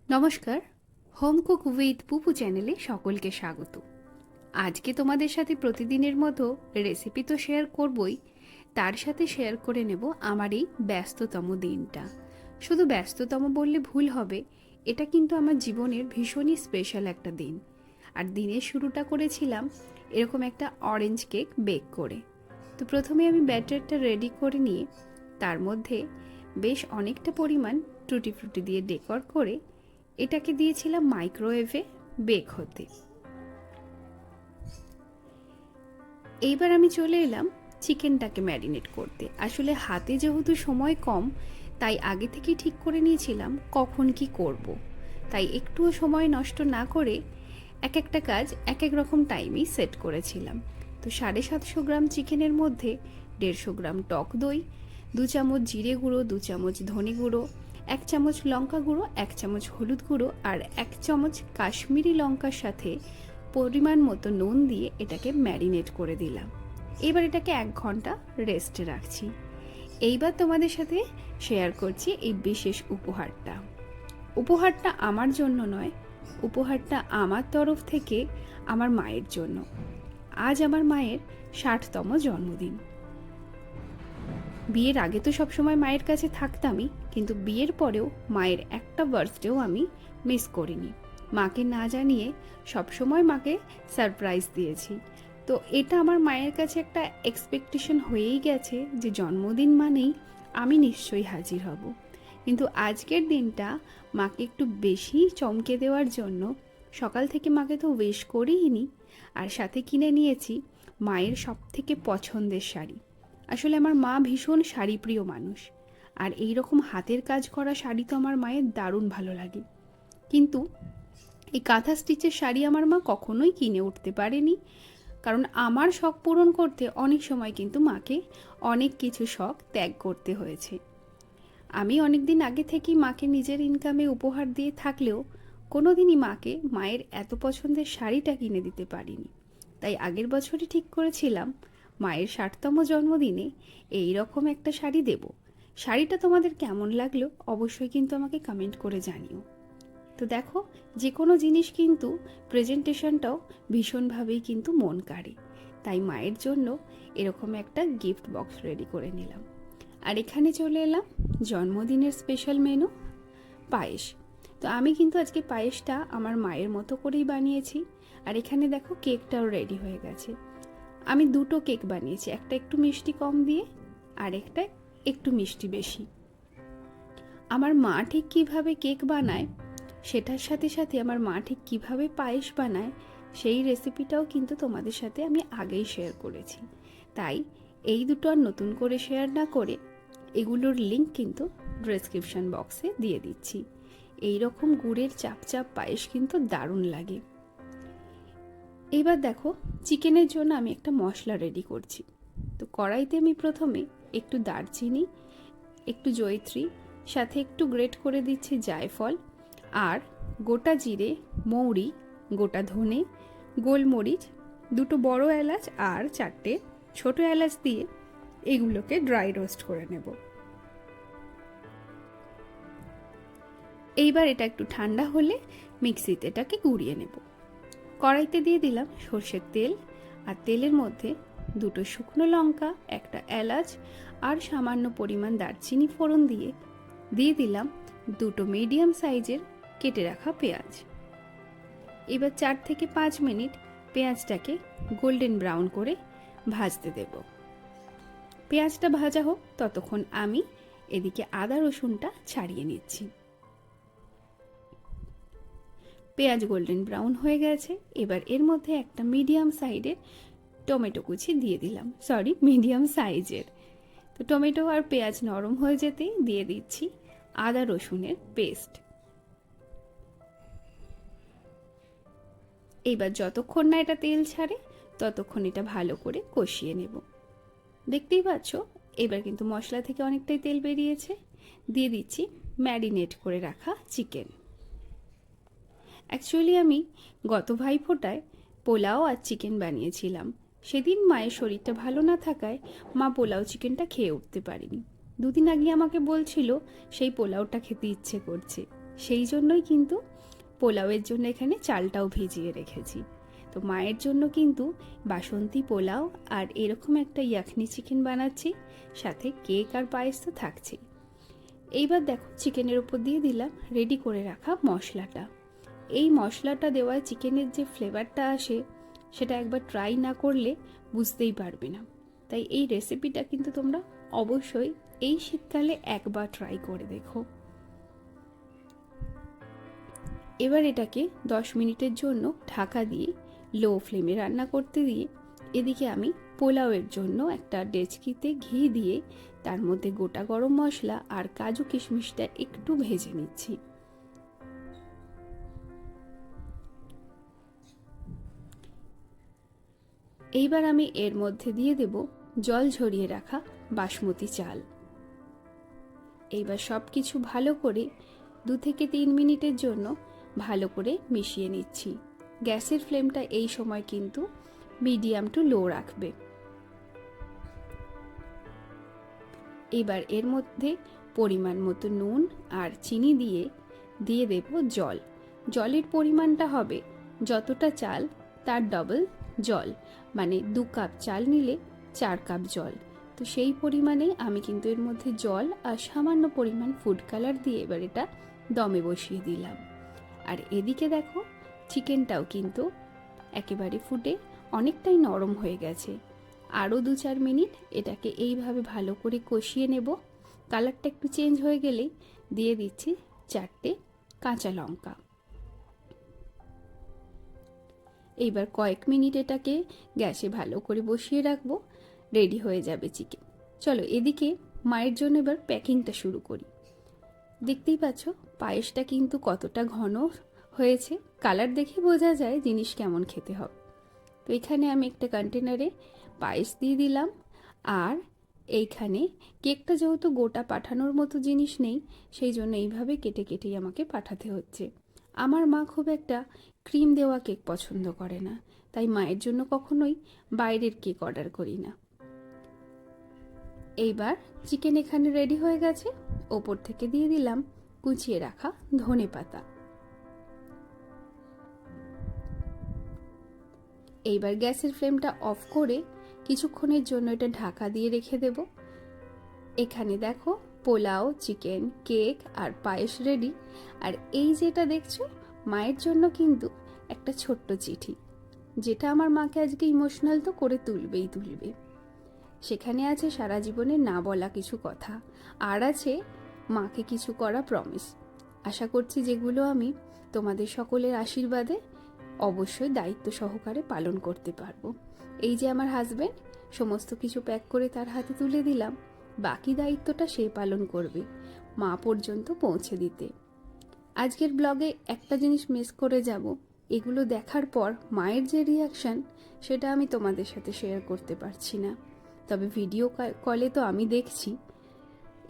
নমস্কার, home cook with পুপু চ্যানেলে সকলকে স্বাগত। আজকে তোমাদের সাথে প্রতিদিনের মতো রেসিপি তো শেয়ার করবই, তার সাথে শেয়ার করে নেব আমার এই ব্যস্ততম দিনটা। শুধু ব্যস্ততম বললে ভুল হবে, এটা কিন্তু আমার জীবনের ভীষণই স্পেশাল একটা দিন। আর দিনের শুরুটা করেছিলাম এরকম একটা অরেঞ্জ কেক বেক করে। তো প্রথমে আমি ব্যাটারটা রেডি করে নিয়ে তার মধ্যে বেশ অনেকটা পরিমাণ টুটি ফ্রুটি দিয়ে ডেকোর করে এটাকে দিয়েছিলাম মাইক্রোওয়েভে বেক হতে। এইবার আমি চলে এলাম চিকেনটাকে ম্যারিনেট করতে। আসলে হাতে যেহেতু সময় কম, তাই আগে থেকেই ঠিক করে নিয়েছিলাম কখন কি করব। তাই একটুও সময় নষ্ট না করে এক একটা কাজ এক এক রকম টাইমেই সেট করেছিলাম। তো 750 গ্রাম চিকেনের মধ্যে 150 গ্রাম টক দই, 2 চামচ জিরে গুঁড়ো, 2 চামচ ধনে গুঁড়ো, 1 চামচ লঙ্কা গুঁড়ো, 1 চামচ হলুদ গুঁড়ো আর 1 চামচ কাশ্মীরি লঙ্কার সাথে পরিমাণ মতো নুন দিয়ে এটাকে ম্যারিনেট করে দিলাম। এবার এটাকে 1 ঘন্টা রেস্টে রাখছি। এইবার তোমাদের সাথে শেয়ার করছি এই বিশেষ উপহারটা। উপহারটা আমার জন্য নয়, উপহারটা আমার তরফ থেকে আমার মায়ের জন্য। আজ আমার মায়ের 60তম জন্মদিন। বিয়ের আগে তো সবসময় মায়ের কাছে থাকতামই, কিন্তু বিয়ের পরেও মায়ের একটা বার্থডেও আমি মিস করিনি। মাকে না জানিয়ে সবসময় মাকে সারপ্রাইজ দিয়েছি। তো এটা আমার মায়ের কাছে একটা এক্সপেকটেশন হয়েই গেছে যে জন্মদিন মানেই আমি নিশ্চয়ই হাজির হব। কিন্তু আজকের দিনটা মাকে একটু বেশি চমকে দেওয়ার জন্য সকাল থেকে মাকে তো উইশ করিনি, আর সাথে কিনে নিয়েছি মায়ের সবথেকে পছন্দের শাড়ি। আসলে আমার মা ভীষণ শাড়িপ্রিয় মানুষ, আর এই রকম হাতের কাজ করা শাড়ি তো আমার মায়ের দারুণ ভালো লাগে। কিন্তু এই কাঁথা স্টিচের শাড়ি আমার মা কখনোই কিনে উঠতে পারেনি, কারণ আমার শখ পূরণ করতে অনেক সময় কিন্তু মাকে অনেক কিছু শখ ত্যাগ করতে হয়েছে। আমি অনেক দিন আগে থেকেই মাকে নিজের ইনকামে উপহার দিয়ে থাকলেও কোনোদিনই মাকে মায়ের এত পছন্দের শাড়িটা কিনে দিতে পারিনি। তাই আগের বছরই ঠিক করেছিলাম মায়ের 60তম জন্মদিনে এই রকম একটা শাড়ি দেব। শাড়িটা তোমাদের কেমন লাগলো অবশ্যই কিন্তু আমাকে কমেন্ট করে জানিও। তো দেখো, যে কোনো জিনিস কিন্তু প্রেজেন্টেশনটাও ভীষণভাবেই কিন্তু মন কাড়ে। তাই মায়ের জন্য এরকম একটা গিফট বক্স রেডি করে নিলাম। আর এখানে চলে এলাম জন্মদিনের স্পেশাল মেনু, পায়েস। তো আমি কিন্তু আজকে পায়েসটা আমার মায়ের মতো করেই বানিয়েছি। আর এখানে দেখো কেকটাও রেডি হয়ে গেছে। আমি দুটো কেক বানিয়েছি, একটা একটু মিষ্টি কম দিয়ে আর একটা একটু মিষ্টি বেশি। আমার মা ঠিক কিভাবে কেক বানায়, সেটার সাথে সাথে আমার মা ঠিক কিভাবে পায়েস বানায়, সেই রেসিপিটাও কিন্তু তোমাদের সাথে আমি আগেই শেয়ার করেছি। তাই এই দুটো আর নতুন করে শেয়ার না করে এগুলোর লিঙ্ক কিন্তু ডেসক্রিপশন বক্সে দিয়ে দিচ্ছি। এই রকম গুড়ের চাপ চাপ পায়েস কিন্তু দারুণ লাগে। এইবার দেখো, চিকেনের জন্য আমি একটা মশলা রেডি করছি। তো কড়াইতে আমি প্রথমে একটু দারচিনি, একটু জয়িত্রী, সাথে একটু গ্রেট করে দিচ্ছি জায়ফল, আর গোটা জিরে, মৌরি, গোটা ধনে, গোলমরিচ, দুটো বড় এলাচ আর 4টে ছোট এলাচ দিয়ে এগুলোকে ড্রাই রোস্ট করে নেব। এইবার এটা একটু ঠান্ডা হলে মিক্সিতে এটাকে গুঁড়িয়ে নেব। কড়াইতে দিয়ে দিলাম সর্ষের তেল, আর তেলের মধ্যে দুটো শুকনো লঙ্কা, একটা এলাচ আর সামান্য পরিমাণ দারচিনি ফোড়ন দিয়ে দিয়ে দিলাম দুটো মিডিয়াম সাইজের কেটে রাখা পেঁয়াজ। এবার 4 থেকে 5 মিনিট পেঁয়াজটাকে গোল্ডেন ব্রাউন করে ভাজতে দেব। পেঁয়াজটা ভাজা হোক ততক্ষণ আমি এদিকে আদা রসুনটা ছাড়িয়ে নিচ্ছি। পেঁয়াজ গোল্ডেন ব্রাউন হয়ে গেছে। এবার এর মধ্যে একটা মিডিয়াম সাইজের টমেটো কুচি দিয়ে দিলাম, মিডিয়াম সাইজের। তো টমেটো আর পেঁয়াজ নরম হয়ে যেতেই দিয়ে দিচ্ছি আদা রসুনের পেস্ট। এবার যতক্ষণ না এটা তেল ছাড়ে ততক্ষণ এটা ভালো করে কষিয়ে নেব। দেখতেই পাচ্ছ এবার কিন্তু মশলা থেকে অনেকটাই তেল বেরিয়েছে। দিয়ে দিচ্ছি ম্যারিনেট করে রাখা চিকেন। অ্যাকচুয়ালি আমি গত ভাইফোঁটায় পোলাও আর চিকেন বানিয়েছিলাম। সেদিন মায়ের শরীরটা ভালো না থাকায় মা পোলাও চিকেনটা খেয়ে উঠতে পারেনি। 2 দিন আগে আমাকে বলছিল সেই পোলাওটা খেতে ইচ্ছে করছে। সেই জন্যই কিন্তু পোলাওয়ের জন্য এখানে চালটাও ভিজিয়ে রেখেছি। তো মায়ের জন্য কিন্তু বাসন্তী পোলাও আর এরকম একটা ইয়াখনি চিকেন বানাচ্ছি, সাথে কেক আর পায়েস তো থাকছেই। এইবার দেখো চিকেনের উপর দিয়ে দিলাম রেডি করে রাখা মশলাটা। এই মশলাটা দেওয়ায় চিকেনের যে ফ্লেভারটা আসে সেটা একবার ট্রাই না করলে বুঝতেই পারবে না। তাই এই রেসিপিটা কিন্তু তোমরা অবশ্যই এই শীতকালে একবার ট্রাই করে দেখো। এবার এটাকে 10 মিনিটের জন্য ঢাকা দিয়ে লো ফ্লেমে রান্না করতে দিয়ে এদিকে আমি পোলাওয়ের জন্য একটা ডেচকিতে ঘি দিয়ে তার মধ্যে গোটা গরম মশলা আর কাজু কিশমিশটা একটু ভেজে নিচ্ছি। এইবার আমি এর মধ্যে দিয়ে দেব জল ঝরিয়ে রাখা বাসমতি চাল। এইবার সব কিছু ভালো করে 2 থেকে 3 মিনিটের জন্য ভালো করে মিশিয়ে নিচ্ছি। গ্যাসের ফ্লেমটা এই সময় কিন্তু মিডিয়াম টু লো রাখবে। এবার এর মধ্যে পরিমাণ মতো নুন আর চিনি দিয়ে দেব জল। জলের পরিমাণটা হবে যতটা চাল তার ডবল জল, মানে 2 কাপ চাল নিলে 4 কাপ জল। তো সেই পরিমাণে আমি কিন্তু এর মধ্যে জল আর সামান্য পরিমাণ ফুড কালার দিয়ে এবার এটা দমে বসিয়ে দিলাম। আর এদিকে দেখো চিকেনটাও কিন্তু একেবারে ফুটে অনেকটাই নরম হয়ে গেছে। আরও 2-4 মিনিট এটাকে এইভাবে ভালো করে কষিয়ে নেব। কালারটা একটু চেঞ্জ হয়ে গেলেই দিয়ে দিচ্ছি 4টে কাঁচা লঙ্কা। এইবার কয়েক মিনিট এটাকে গ্যাসে ভালো করে বসিয়ে রাখবো, রেডি হয়ে যাবে চিকেন। চলো এদিকে মায়ের জন্য এবার প্যাকিংটা শুরু করি। দেখতেই পাচ্ছ পায়েসটা কিন্তু কতটা ঘন হয়েছে, কালার দেখে বোঝা যায় জিনিস কেমন খেতে হবে। তো এখানে আমি একটা কন্টেনারে পায়েস দিয়ে দিলাম, আর এইখানে কেকটা যেহেতু গোটা পাঠানোর মতো জিনিস নেই সেই জন্য এইভাবে কেটে কেটেই আমাকে পাঠাতে হচ্ছে। আমার মা খুব একটা ক্রিম দেওয়া কেক পছন্দ করে না, তাই মায়ের জন্য কখনোই বাইরের কেক অর্ডার করি না। এইবার চিকেন এখানে রেডি হয়ে গেছে, ওপর থেকে দিয়ে দিলাম কুচিয়ে রাখা ধনেপাতা। এইবার গ্যাসের ফ্লেমটা অফ করে কিছুক্ষণের জন্য এটা ঢাকা দিয়ে রেখে দেব। এখানে দেখো পোলাও, চিকেন, কেক আর পায়েস রেডি। আর এই যেটা দেখছো মায়ের জন্য কিন্তু একটা ছোট্ট চিঠি, যেটা আমার মাকে আজকে ইমোশনাল তো করে তুলবেই তুলবে। সেখানে আছে সারা জীবনে না বলা কিছু কথা, আর আছে মাকে কিছু করা প্রমিস। আশা করছি যেগুলো আমি তোমাদের সকলের আশীর্বাদে অবশ্যই দায়িত্ব সহকারে পালন করতে পারবো। এই যে আমার হাজবেন্ড, সমস্ত কিছু প্যাক করে তার হাতে তুলে দিলাম, বাকি দায়িত্বটা সে পালন করবে মা পর্যন্ত পৌঁছে দিতে। আজকের ব্লগে একটা জিনিস মিস করে যাব, এগুলো দেখার পর মায়ের যে রিয়াকশান সেটা আমি তোমাদের সাথে শেয়ার করতে পারছি না, তবে ভিডিও কলে তো আমি দেখছি।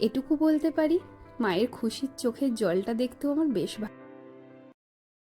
এটুকু বলতে পারি মায়ের খুশির চোখের জলটা দেখতেও আমার বেশ ভালো।